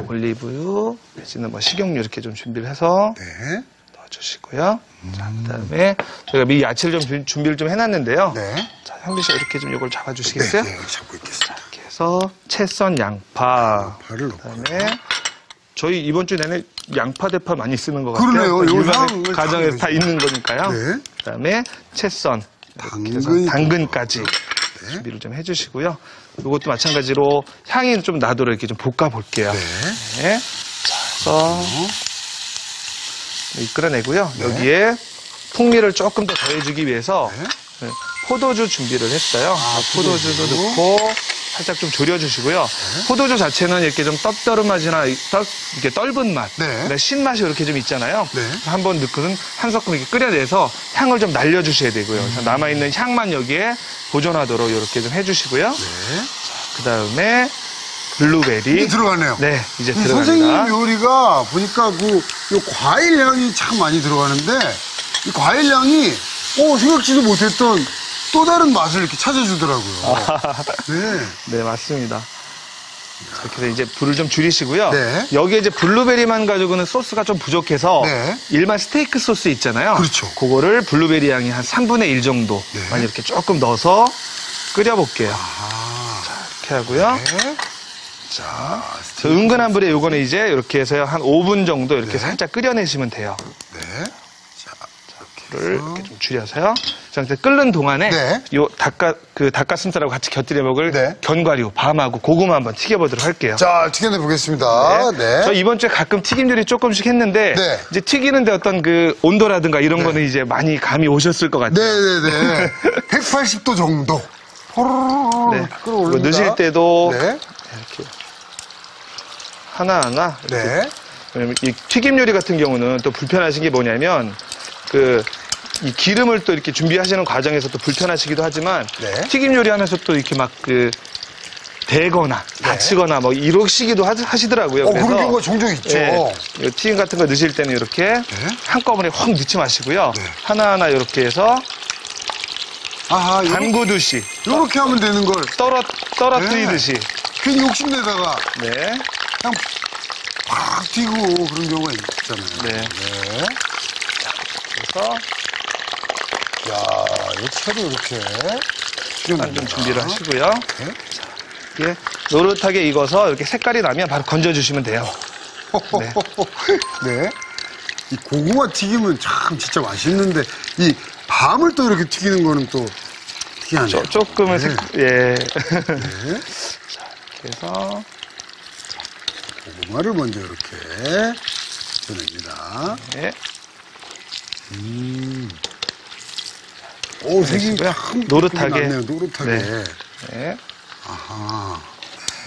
올리브유, 내지는 뭐 식용유 이렇게 좀 준비를 해서 네. 넣어주시고요. 자, 그다음에 저희가 미리 야채를 좀 준비를 좀 해놨는데요. 네. 자, 현빈 씨가 이렇게 좀 이걸 잡아주시겠어요? 네, 잡고 있겠습니다. 이렇게 해서 채 썬 양파. 양파를 넣고. 그다음에 저희 이번 주 내내 양파, 대파 많이 쓰는 것 같아요. 그러네요. 일반 가정에서 다 있는 거니까요. 네. 그다음에 채 썬. 당근까지 준비를 좀 해주시고요. 이것도 마찬가지로 향이 좀 나도록 이렇게 좀 볶아볼게요. 네. 네. 자, 그래서 이끌어내고요. 네. 여기에 풍미를 조금 더 더해주기 위해서 네. 포도주 준비를 했어요. 포도주도 넣고 살짝 좀 졸여주시고요. 포도주 자체는 이렇게 좀 떡더름맛이나 이렇게 떫은 맛, 네. 신맛이 이렇게 좀 있잖아요. 네. 한번 넣고는 한 소끔 이렇게 끓여내서 향을 좀 날려주셔야 되고요. 그래서 남아있는 향만 여기에 보존하도록 이렇게 좀 해주시고요. 네. 그 다음에 블루베리. 이제 들어가네요. 네, 이제 들어갑니다. 선생님 요리가 보니까 요 과일 향이 참 많이 들어가는데 이 과일 향이 생각지도 못했던 또 다른 맛을 이렇게 찾아주더라고요. 네. 네, 맞습니다. 이렇게 해서 이제 불을 좀 줄이시고요. 네. 여기에 이제 블루베리만 가지고는 소스가 좀 부족해서 네. 일반 스테이크 소스 있잖아요. 그렇죠. 그거를 블루베리 향이 한 3분의 1 정도만 네. 이렇게 조금 넣어서 끓여볼게요. 이렇게 하고요. 네. 자, 은근한 불에 요거는 이제 이렇게 해서 한 5분 정도 이렇게 네. 살짝 끓여내시면 돼요. 네. 불을 이렇게 좀 줄여서요. 자, 끓는 동안에 네. 요 닭가슴살하고 같이 곁들여 먹을 네. 견과류, 밤하고 고구마 한번 튀겨보도록 할게요. 자, 튀겨내 보겠습니다. 네. 저 이번 주에 가끔 튀김 요리 조금씩 했는데 네. 이제 튀기는데 어떤 그 온도라든가 이런 네. 거는 이제 많이 감이 오셨을 것 같아요. 네네네. 180도 정도. 네. 끌어올립니다. 넣으실 때도 네. 이렇게 하나하나 이렇게. 네. 왜냐면 이 튀김 요리 같은 경우는 또 불편하신 게 뭐냐면 이 기름을 또 이렇게 준비하시는 과정에서 또 불편하시기도 하지만 네. 튀김 요리하면서 또 이렇게 막 대거나 다치거나 뭐 이러시기도 하시더라고요. 그런 경우가 종종 있죠. 이 튀김 같은 거 넣으실 때는 이렇게 한꺼번에 확 넣지 마시고요. 네. 하나하나 이렇게 해서 아하, 담그듯이 이렇게 하면 되는 걸. 떨어뜨리듯이. 괜히 욕심내다가 네. 그냥 팍 튀고 그런 경우가 있잖아요. 네. 네. 그래서 야, 이 채로 이렇게 좀 준비를 하시고요. 네. 이게 노릇하게 익어서 이렇게 색깔이 나면 바로 건져주시면 돼요. 네. 네. 이 고구마 튀김은 참 진짜 맛있는데 이 밤을 또 이렇게 튀기는 거는 또 특이하네요. 조금은 네. 예. 네. 자, 이렇게 해서 고구마를 먼저 이렇게 펴냅니다. 네. 오, 색이 그러시고요. 참 노릇하게. 예쁘게 났네요. 노릇하게. 네. 네. 아하.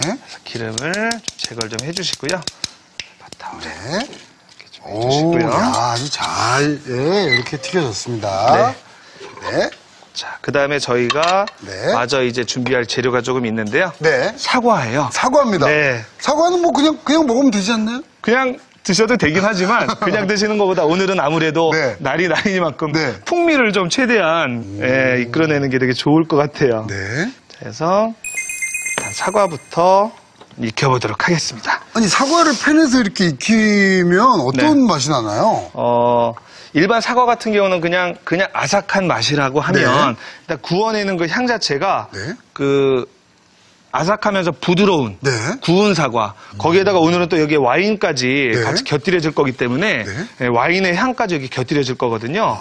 네. 기름을 좀 제거를 좀 해주시고요. 바탕을 네. 이렇게 좀 오, 해주시고요. 야, 아주 잘, 예, 이렇게 튀겨졌습니다. 네. 자, 그 다음에 저희가 네. 마저 이제 준비할 재료가 조금 있는데요. 네. 사과예요. 사과입니다. 네. 사과는 뭐 그냥 먹으면 되지 않나요? 그냥 드셔도 되긴 하지만 그냥 드시는 것보다 오늘은 아무래도 네. 날이 날이니만큼 네. 풍미를 좀 최대한 이끌어내는 게 되게 좋을 것 같아요. 네. 자, 그래서 일단 사과부터 익혀보도록 하겠습니다. 아니, 사과를 팬에서 이렇게 익히면 어떤 네. 맛이 나나요? 일반 사과 같은 경우는 그냥 아삭한 맛이라고 하면 네. 일단 구워내는 그 향 자체가 네. 아삭하면서 부드러운 네. 구운 사과 거기에다가 오늘은 또 여기에 와인까지 네. 같이 곁들여질 거기 때문에 네. 와인의 향까지 여기 곁들여질 거거든요.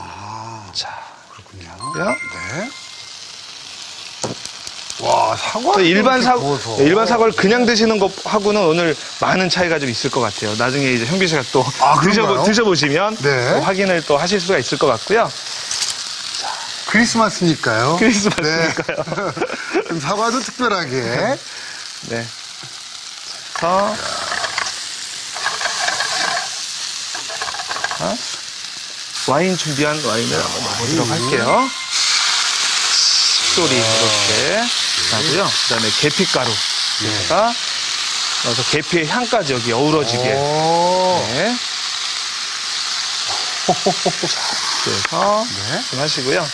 자, 그렇군요. 네. 와, 사과 일반 사과를 그냥 드시는 것하고는 오늘 많은 차이가 좀 있을 것 같아요. 나중에 이제 현빈 씨가 또 그런가요? 드셔보시면 네. 또 확인을 또 하실 수가 있을 것 같고요. 크리스마스니까요. 크리스마스니까요. 네. 사과도 특별하게. 네. 그래서 와인 준비한 와인을 한번 넣어보도록 할게요. 식소리 이렇게 하고요. 그다음에 계피가루에다가 넣어서 계피의 향까지 여기 어우러지게. 네. 그래서 네. 좀 하시고요.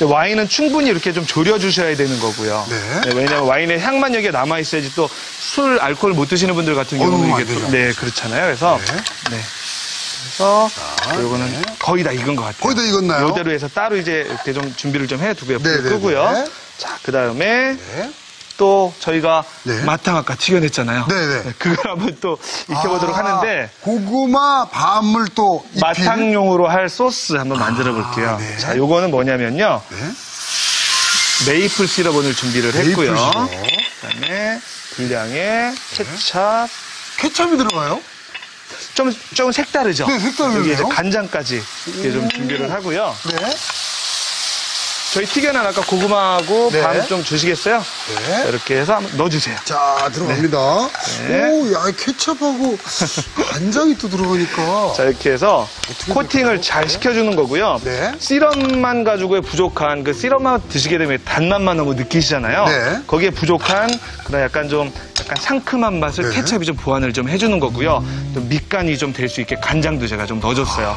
근데 와인은 충분히 이렇게 좀 졸여주셔야 되는 거고요. 네. 네, 왜냐하면 와인의 향만 여기에 남아있어야지 또 술, 알코올 못 드시는 분들 같은 경우는 넣으면 이게 안 또, 되죠. 네, 그렇잖아요. 그래서, 네. 네. 그래서, 요거는 네. 거의 다 익은 것 같아요. 거의 다 익었나요? 요대로 해서 따로 이제 이렇게 좀 준비를 좀 해두고요. 불 네네네. 끄고요. 자, 그 다음에 네. 또 저희가 네. 마탕 아까 튀겨냈잖아요. 네네. 네, 그걸 한번 또 익혀보도록 하는데, 고구마 밤을 또 입힌. 마탕용으로 할 소스 한번 만들어 볼게요. 네. 자, 요거는 뭐냐면요. 네. 메이플 시럽 오늘 준비를 메이플 했고요. 시럽. 그다음에 분량에 케찹, 케첩이 들어가요? 좀 색다르죠. 네, 색다르네요. 여기 이제 간장까지 이렇게 좀 준비를 하고요. 네. 저희 튀겨낸 아까 고구마하고 네. 밤 좀 주시겠어요? 네. 이렇게 해서 한번 넣어주세요. 자, 들어갑니다. 네. 오, 야, 케첩하고 간장이 또 들어가니까. 자, 이렇게 해서 어떻게 코팅을 될까요? 잘 시켜주는 거고요. 네. 시럽만 가지고의 부족한 그 시럽만 드시게 되면 단맛만 너무 느끼시잖아요. 네. 거기에 부족한 그런 약간 상큼한 맛을 네. 케첩이 좀 보완을 좀 해주는 거고요. 또 밑간이 좀 될 수 있게 간장도 제가 좀 넣어줬어요.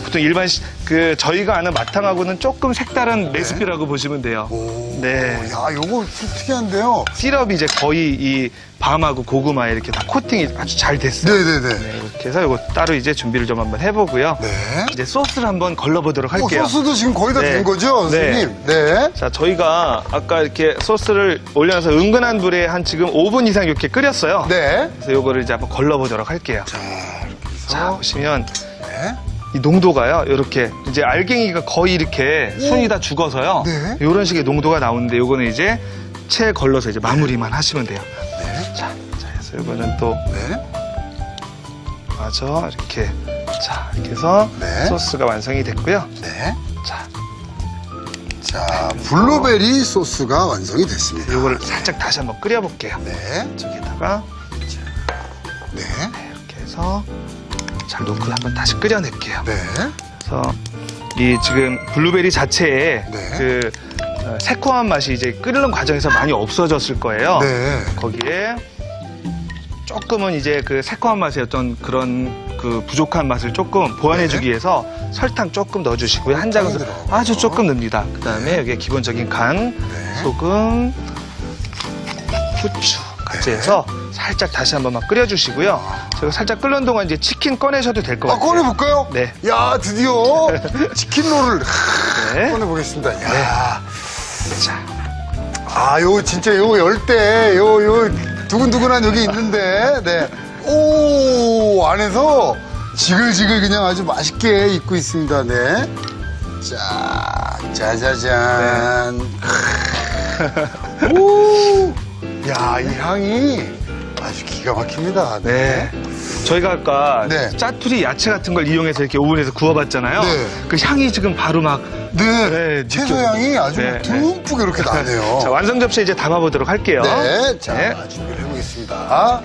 보통 일반 그 저희가 아는 마탕하고는 조금 색다른 레시피라고 보시면 돼요. 오, 네. 야, 요거 좀 특이한데요. 시럽이 이제 거의 이 밤하고 고구마에 이렇게 다 코팅이 아주 잘 됐어요. 네네네. 네, 이렇게 해서 이거 따로 이제 준비를 좀 한번 해보고요. 네. 이제 소스를 한번 걸러보도록 할게요. 소스도 지금 거의 다 네. 된 거죠, 선생님? 네. 자, 저희가 아까 이렇게 소스를 올려놔서 은근한 불에 한 지금 5분 이상 이렇게 끓였어요. 네. 그래서 이거를 이제 한번 걸러보도록 할게요. 자, 이렇게 해서. 자, 보시면 네. 이 농도가요, 이렇게 이제 알갱이가 거의 이렇게 순이 다 죽어서요. 네. 이런 식의 농도가 나오는데 이거는 이제 채 걸러서 이제 마무리만 하시면 돼요. 네. 자, 그래서 이거는 또 네. 맞아 이렇게 자 이렇게 해서 네. 소스가 완성이 됐고요. 네. 자, 자, 블루베리 소스가 완성이 됐습니다. 이거를 살짝 다시 한번 끓여볼게요. 네. 저기다가 네. 이렇게 해서 잘 놓고 한번 다시 끓여낼게요. 네. 그래서 이 지금 블루베리 자체에 네. 그 새콤한 맛이 이제 끓이는 과정에서 많이 없어졌을 거예요. 네. 거기에 조금은 이제 그 새콤한 맛의 어떤 그런 그 부족한 맛을 조금 보완해주기 위해서 설탕 조금 넣어주시고요. 한 설탕이 장은 들어가고요. 아주 조금 넣습니다. 그 다음에 여기에 기본적인 간, 네. 소금, 후추까지 해서 살짝 다시 한 번만 끓여주시고요. 제가 살짝 끓는 동안 이제 치킨 꺼내셔도 될 것 아, 같아요. 꺼내볼까요? 네. 야, 드디어 치킨롤을 네. 꺼내보겠습니다. 야. 자, 아, 요 진짜 요 열 때 요 두근두근한 여기 있는데, 네. 오, 안에서 지글지글 그냥 아주 맛있게 익고 있습니다. 네. 자, 짜자잔. 오, 야, 이 향이 아주 기가 막힙니다. 네. 저희가 아까 네. 짜투리 야채 같은 걸 이용해서 이렇게 오븐에서 구워봤잖아요. 네. 그 향이 지금 바로 막 네, 네, 채소 느껴- 향이 아주 네, 듬뿍 이렇게 나네요. 자, 완성 접시에 이제 담아보도록 할게요. 네, 자, 네. 준비를 해보겠습니다.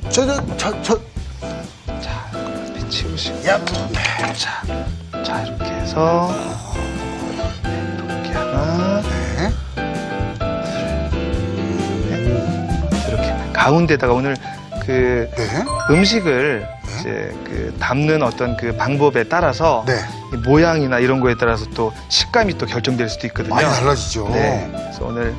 저, 자, 이렇게 치우시고. 야, 자, 이렇게 해서 이렇게 하나, 네. 이렇게 가운데다가 오늘 그 네. 음식을 이제 그 담는 어떤 그 방법에 따라서 네. 이 모양이나 이런 거에 따라서 또 식감이 또 결정될 수도 있거든요. 많이 달라지죠. 네. 그래서 오늘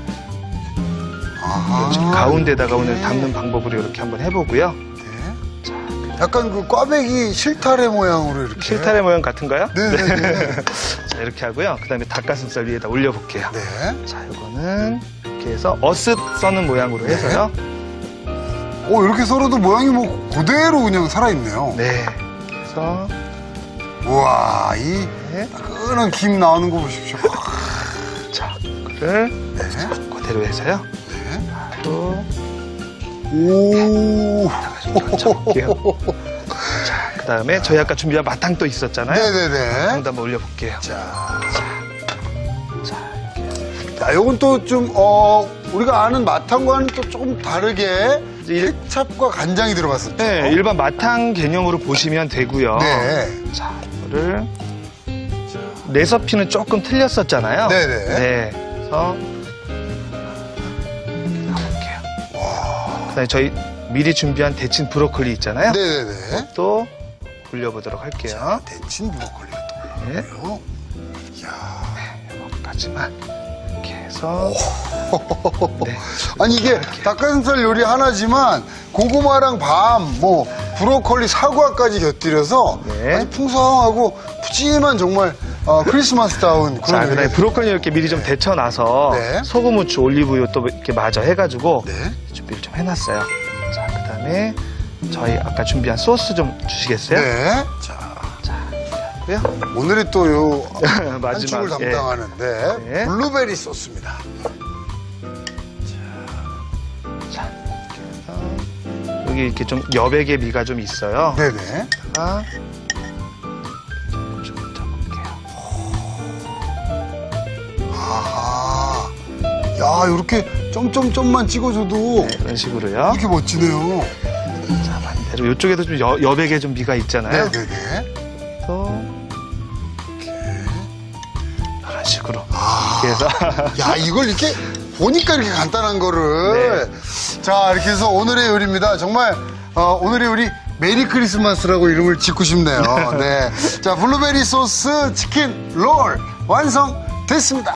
아하. 지금 가운데다가 이렇게. 오늘 담는 방법으로 이렇게 한번 해보고요. 네. 자, 약간 그 꽈배기 실타래 모양으로 이렇게. 실타래 모양 같은가요? 네네네. 자, 이렇게 하고요. 그 다음에 닭가슴살 위에다 올려볼게요. 네. 자, 이거는 이렇게 해서 어슷 써는 모양으로 해서요. 오, 이렇게 썰어도 모양이 뭐 그대로 그냥 살아있네요. 네. 그래서 우와, 이 네. 따끈한 김 나오는 거 보십시오. 자, 이거를 네. 그대로 해서요. 네. 또 오. 좀 잡을게요. 자, 그 다음에 저희 아까 준비한 마탕 또 있었잖아요. 네네네. 마탕도 한번 올려볼게요. 자. 자, 이렇게. 자, 요건 또 좀, 우리가 아는 마탕과는 또 조금 다르게 이제 케찹과 간장이 들어갔었죠. 네, 일반 마탕 개념으로 보시면 되고요. 네. 자, 이거를 레시피는 조금 틀렸었잖아요. 네네. 네. 그래서 나올게요. 그다음에 저희 미리 준비한 데친 브로콜리 있잖아요. 네네네. 또 올려보도록 할게요. 데친 브로콜리가 또 네. 올라오고요. 이야. 하지만 이렇게 해서 네. 아니 이게 닭가슴살 요리 하나지만 고구마랑 밤, 뭐 브로콜리, 사과까지 곁들여서 네. 아주 풍성하고 푸짐한 정말 크리스마스다운 그런 자, 그다음에 요리가 브로콜리 이렇게 미리 좀 데쳐놔서 네. 소금, 후추, 올리브유 또 이렇게 마저 해가지고 네. 준비를 좀 해놨어요. 자, 그다음에 저희 아까 준비한 소스 좀 주시겠어요? 네. 자, 고요. 오늘이 또 요 마지막, 한축을 예. 담당하는데 네. 블루베리 소스입니다. 자, 이렇게 해서 여기 이렇게 좀 여백의 미가 좀 있어요. 네네. 자, 좀 넣어볼게요. 아하. 야, 이렇게 점점점만 찍어줘도 네, 이런 식으로요. 이렇게 멋지네요. 자, 반대로 이쪽에도 좀 여백의 좀 미가 있잖아요. 네네네. 또 이런 식으로 아. 이렇게 해서 야, 이걸 이렇게 보니까 이렇게 간단한 거를. 자, 이렇게 해서 오늘의 요리입니다. 정말, 오늘의 요리 메리 크리스마스라고 이름을 짓고 싶네요. 네. 자, 블루베리 소스 치킨 롤 완성됐습니다.